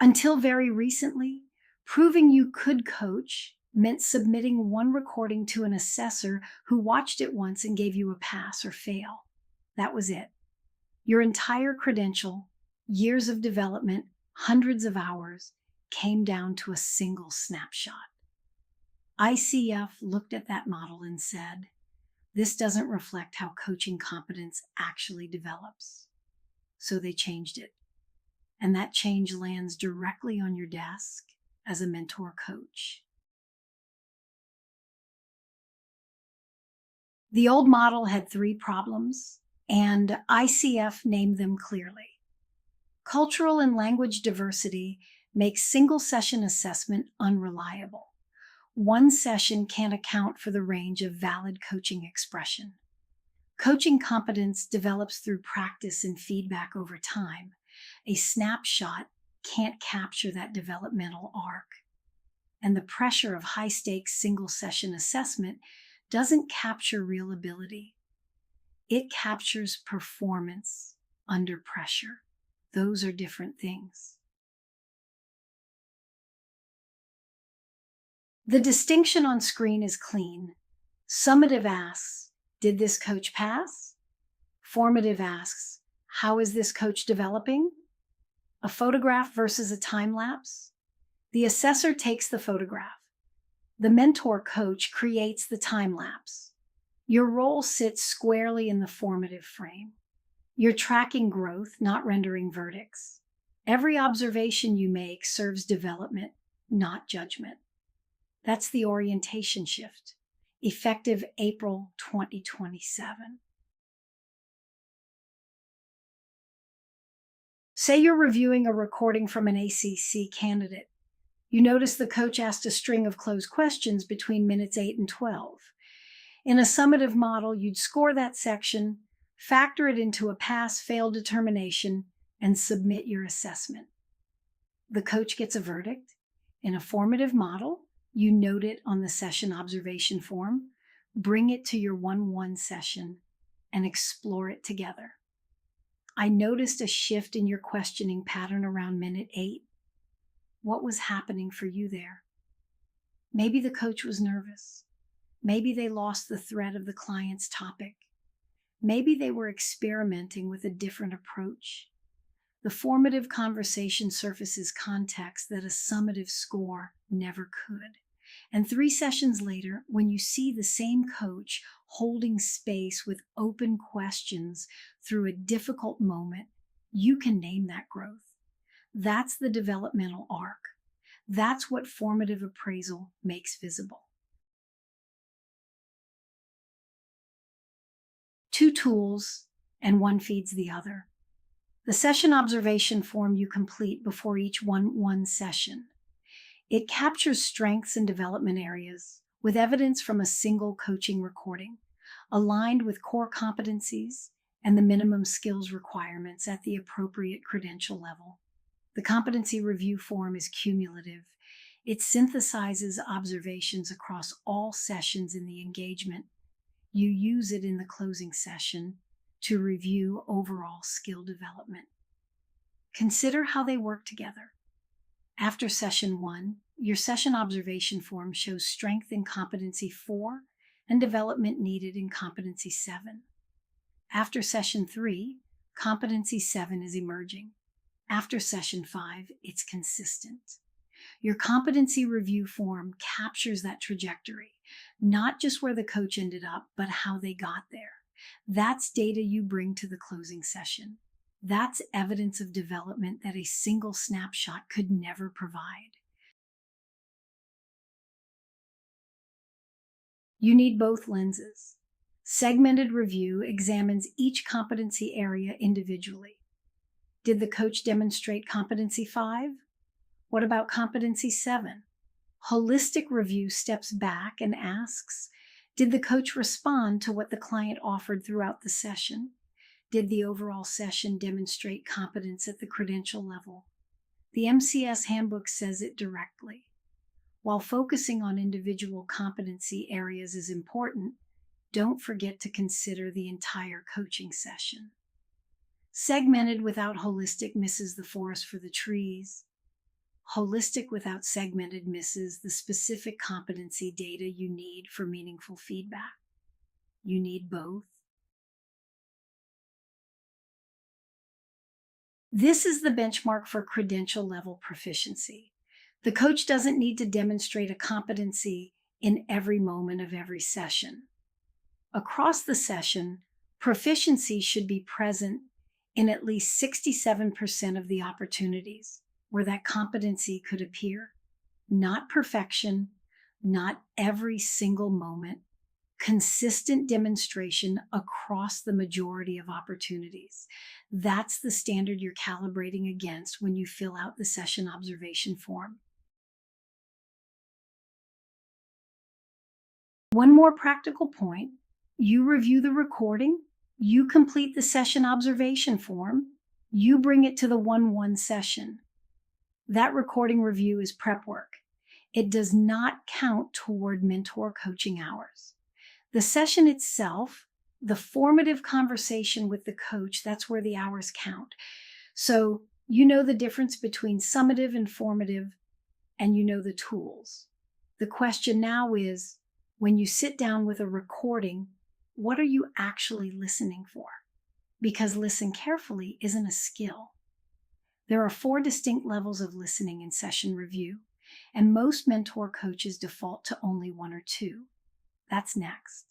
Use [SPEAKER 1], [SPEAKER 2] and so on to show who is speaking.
[SPEAKER 1] Until very recently, proving you could coach meant submitting one recording to an assessor who watched it once and gave you a pass or fail. That was it. Your entire credential, years of development, hundreds of hours, came down to a single snapshot. ICF looked at that model and said, "This doesn't reflect how coaching competence actually develops." So they changed it. And that change lands directly on your desk as a mentor coach. The old model had 3 problems, and ICF named them clearly. Cultural and language diversity makes single session assessment unreliable. One session can't account for the range of valid coaching expression. Coaching competence develops through practice and feedback over time. A snapshot can't capture that developmental arc. And the pressure of high-stakes single-session assessment doesn't capture real ability. It captures performance under pressure. Those are different things. The distinction on screen is clean. Summative asks, "Did this coach pass?" Formative asks, "How is this coach developing?" A photograph versus a time lapse? The assessor takes the photograph. The mentor coach creates the time lapse. Your role sits squarely in the formative frame. You're tracking growth, not rendering verdicts. Every observation you make serves development, not judgment. That's the orientation shift, effective April 2027. Say you're reviewing a recording from an ACC candidate. You notice the coach asked a string of closed questions between minutes 8 and 12. In a summative model, you'd score that section, factor it into a pass-fail determination, and submit your assessment. The coach gets a verdict. In a formative model, you note it on the session observation form, bring it to your 1-1 session, and explore it together. I noticed a shift in your questioning pattern around minute 8. What was happening for you there? Maybe the coach was nervous. Maybe they lost the thread of the client's topic. Maybe they were experimenting with a different approach. The formative conversation surfaces context that a summative score never could. And 3 sessions later, when you see the same coach holding space with open questions through a difficult moment, you can name that growth. That's the developmental arc. That's what formative appraisal makes visible. 2 tools, and one feeds the other. The session observation form you complete before each 1-1 session. It captures strengths and development areas with evidence from a single coaching recording, aligned with core competencies and the minimum skills requirements at the appropriate credential level. The competency review form is cumulative. It synthesizes observations across all sessions in the engagement. You use it in the closing session to review overall skill development. Consider how they work together. After session 1, your session observation form shows strength in competency 4 and development needed in competency 7. After session 3, competency 7 is emerging. After session 5, it's consistent. Your competency review form captures that trajectory, not just where the coach ended up, but how they got there. That's data you bring to the closing session. That's evidence of development that a single snapshot could never provide. You need both lenses. Segmented review examines each competency area individually. Did the coach demonstrate competency 5? What about competency 7? Holistic review steps back and asks, did the coach respond to what the client offered throughout the session? Did the overall session demonstrate competence at the credential level? The MCS handbook says it directly. While focusing on individual competency areas is important, don't forget to consider the entire coaching session. Segmented without holistic misses the forest for the trees. Holistic without segmented misses the specific competency data you need for meaningful feedback. You need both. This is the benchmark for credential level proficiency. The coach doesn't need to demonstrate a competency in every moment of every session. Across the session, proficiency should be present in at least 67% of the opportunities where that competency could appear. Not perfection, not every single moment, consistent demonstration across the majority of opportunities. That's the standard you're calibrating against when you fill out the session observation form. One more practical point: you review the recording, you complete the session observation form, you bring it to the 1-1 session. That recording review is prep work. It does not count toward mentor coaching hours. The session itself, the formative conversation with the coach, that's where the hours count. So you know the difference between summative and formative, and you know the tools. The question now is, when you sit down with a recording, what are you actually listening for? Because listen carefully isn't a skill. There are 4 distinct levels of listening in session review, and most mentor coaches default to only 1 or 2. That's next.